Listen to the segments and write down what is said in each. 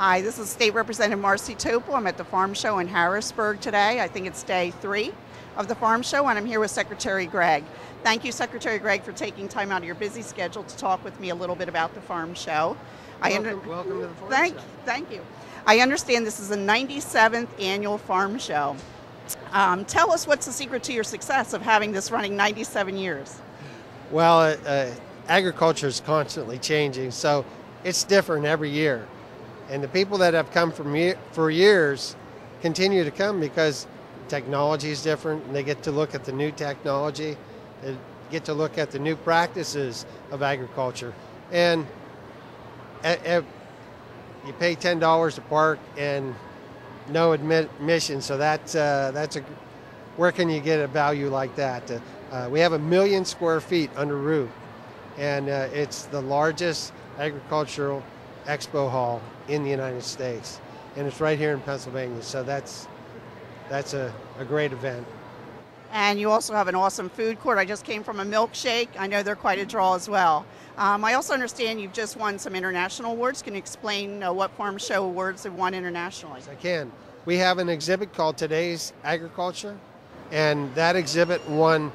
Hi, this is State Representative Marcy Toepel. I'm at the Farm Show in Harrisburg today. I think it's day 3 of the Farm Show, and I'm here with Secretary Greig. Thank you, Secretary Greig, for taking time out of your busy schedule to talk with me a little bit about the Farm Show. Welcome to the Farm Show. Thank you. I understand this is the 97th annual Farm Show. Tell us what's the secret to your success of having this running 97 years? Well, agriculture is constantly changing, so it's different every year. And the people that have come for years continue to come because technology is different, and they get to look at the new technology, they get to look at the new practices of agriculture. And you pay $10 to park and no admission, so where can you get a value like that? We have 1 million square feet under roof, and it's the largest agricultural expo hall in the United States, and it's right here in Pennsylvania, so that's a great event. And you also have an awesome food court. I just came from a milkshake. I know they're quite a draw as well. I also understand you've just won some international awards. Can you explain what Farm Show awards have won internationally? Yes, I can. We have an exhibit called Today's Agriculture, and that exhibit won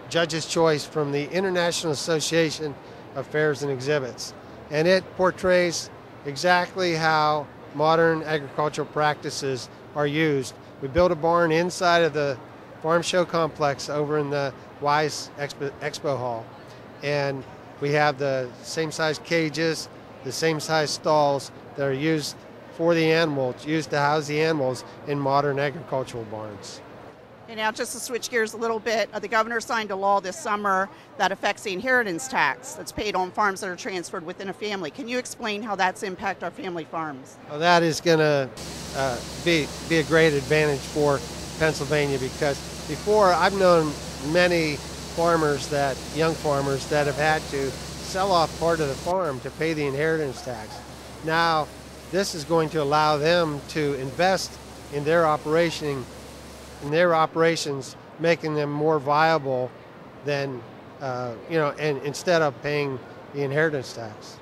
Judge's Choice from the International Association of Fairs and Exhibits. And it portrays exactly how modern agricultural practices are used. We built a barn inside of the Farm Show complex over in the Wise Expo Hall. And we have the same size cages, the same size stalls that are used for the animals, used to house the animals in modern agricultural barns. And now just to switch gears a little bit, the governor signed a law this summer that affects the inheritance tax that's paid on farms that are transferred within a family. Can you explain how that's impact our family farms? Well, that is going to be a great advantage for Pennsylvania, because before I've known many young farmers that have had to sell off part of the farm to pay the inheritance tax. Now, this is going to allow them to invest in their operations, making them more viable than, and instead of paying the inheritance tax.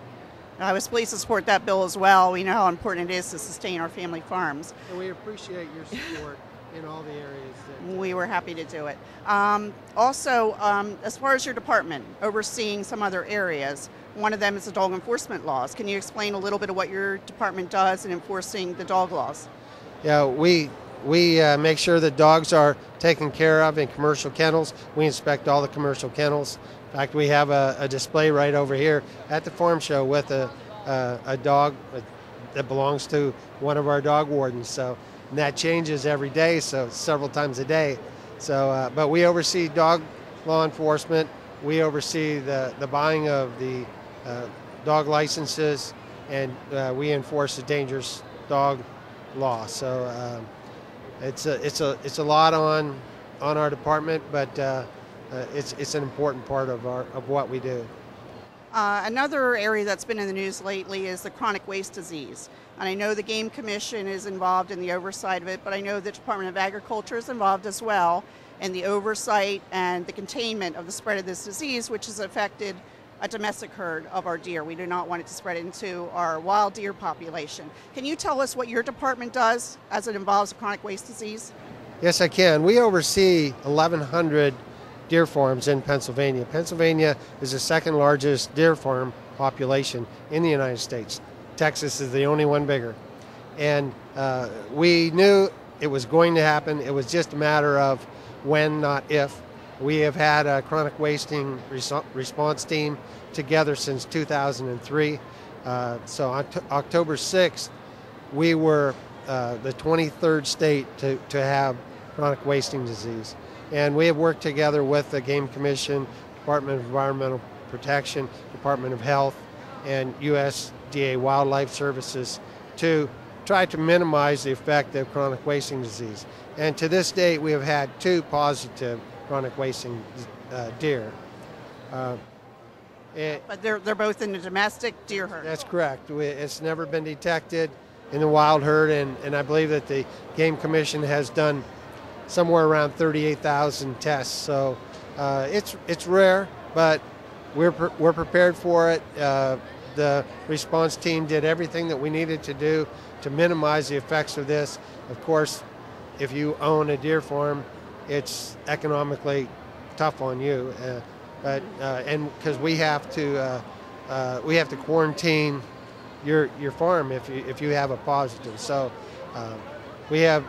I was pleased to support that bill as well. We know how important it is to sustain our family farms. And we appreciate your support in all the areas. We were happy to do it. Also, as far as your department overseeing some other areas, one of them is the dog enforcement laws. Can you explain a little bit of what your department does in enforcing the dog laws? Yeah, we make sure that dogs are taken care of in commercial kennels. We inspect all the commercial kennels. In fact, we have a display right over here at the Farm Show with a dog that belongs to one of our dog wardens. So, and that changes every day, so several times a day. So, but we oversee dog law enforcement. We oversee the buying of the dog licenses, and we enforce the dangerous dog law. So. It's a lot on our department, but it's an important part of what we do. Another area that's been in the news lately is the chronic waste disease. And I know the Game Commission is involved in the oversight of it, but I know the Department of Agriculture is involved as well in the oversight and the containment of the spread of this disease, which has affected a domestic herd of our deer. We do not want it to spread into our wild deer population. Can you tell us what your department does as it involves chronic waste disease? Yes, I can. We oversee 1,100 deer farms in Pennsylvania. Pennsylvania is the second largest deer farm population in the United States. Texas is the only one bigger. And we knew it was going to happen. It was just a matter of when, not if. We have had a chronic wasting response team together since 2003. So on October 6th, we were the 23rd state to have chronic wasting disease. And we have worked together with the Game Commission, Department of Environmental Protection, Department of Health, and USDA Wildlife Services to try to minimize the effect of chronic wasting disease. And to this date, we have had 2 positive chronic wasting deer. But they're both in the domestic deer herd. That's correct. It's never been detected in the wild herd, and I believe that the Game Commission has done somewhere around 38,000 tests. So it's rare, but we're prepared for it. the response team did everything that we needed to do to minimize the effects of this. Of course, if you own a deer farm, it's economically tough on you, and because we have to quarantine your farm if you have a positive. So we have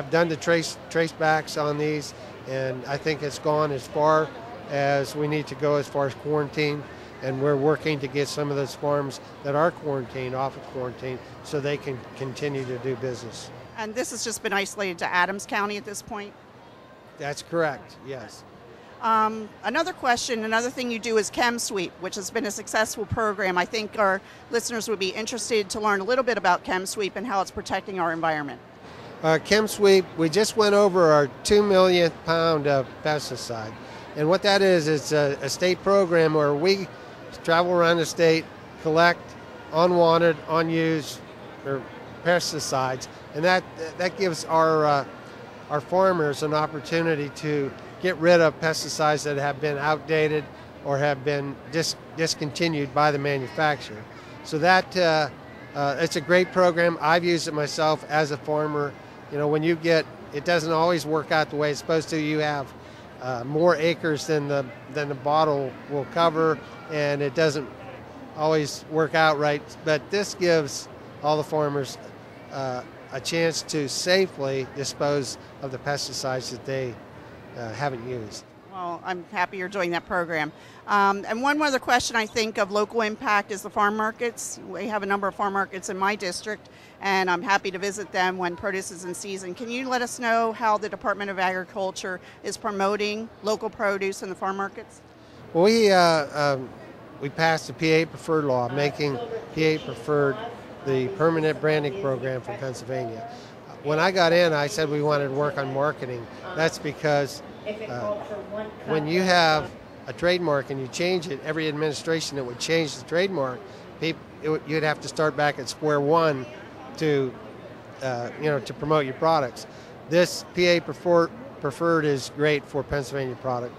done the trace backs on these, and I think it's gone as far as we need to go as far as quarantine, and we're working to get some of those farms that are quarantined off of quarantine so they can continue to do business. And this has just been isolated to Adams County at this point? That's correct, yes. Another question, another thing you do is Chem Sweep, which has been a successful program. I think our listeners would be interested to learn a little bit about Chem Sweep and how it's protecting our environment. Chem Sweep, we just went over our 2 millionth pound of pesticide. And what that is, it's a state program where we travel around the state, collect unwanted, unused or pesticides, and that gives our farmers an opportunity to get rid of pesticides that have been outdated or have been discontinued by the manufacturer. So that it's a great program. I've used it myself as a farmer. You know, when it doesn't always work out the way it's supposed to. You have more acres than the bottle will cover, and it doesn't always work out right. But this gives all the farmers a chance to safely dispose of the pesticides that they haven't used. Well, I'm happy you're doing that program. And one other question I think of local impact is the farm markets. We have a number of farm markets in my district, and I'm happy to visit them when produce is in season. Can you let us know how the Department of Agriculture is promoting local produce in the farm markets? Well, we passed the PA Preferred law, making PA Preferred the permanent branding program for Pennsylvania. When I got in, I said we wanted to work on marketing. That's because when you have a trademark and you change it, every administration that would change the trademark, you'd have to start back at square one to promote your products. This PA Preferred is great for Pennsylvania product.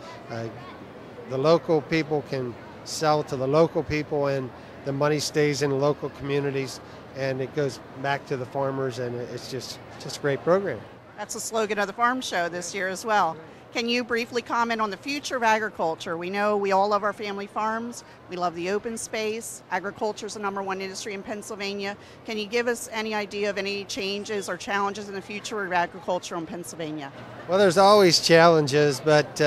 The local people can sell to the local people, and the money stays in the local communities, and it goes back to the farmers, and it's just a great program. That's the slogan of the farm show this year as well. Can you briefly comment on the future of agriculture? We know we all love our family farms. We love the open space. Agriculture is the #1 industry in Pennsylvania. Can you give us any idea of any changes or challenges in the future of agriculture in Pennsylvania? Well, there's always challenges, but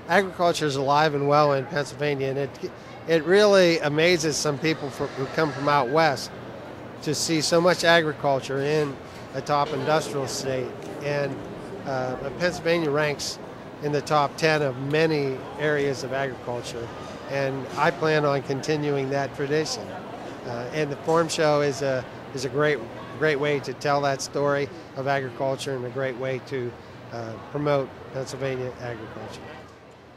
agriculture is alive and well in Pennsylvania, and it really amazes some people who come from out west to see so much agriculture in a top industrial state. And Pennsylvania ranks in the top 10 of many areas of agriculture, and I plan on continuing that tradition. And the farm show is a great way to tell that story of agriculture, and a great way to promote Pennsylvania agriculture.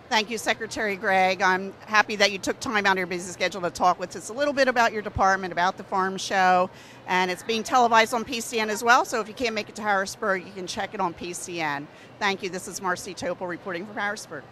Thank you, Secretary Greig. I'm happy that you took time out of your busy schedule to talk with us a little bit about your department, about the farm show, and it's being televised on PCN as well, so if you can't make it to Harrisburg, you can check it on PCN. Thank you. This is Marcy Toepel reporting from Harrisburg.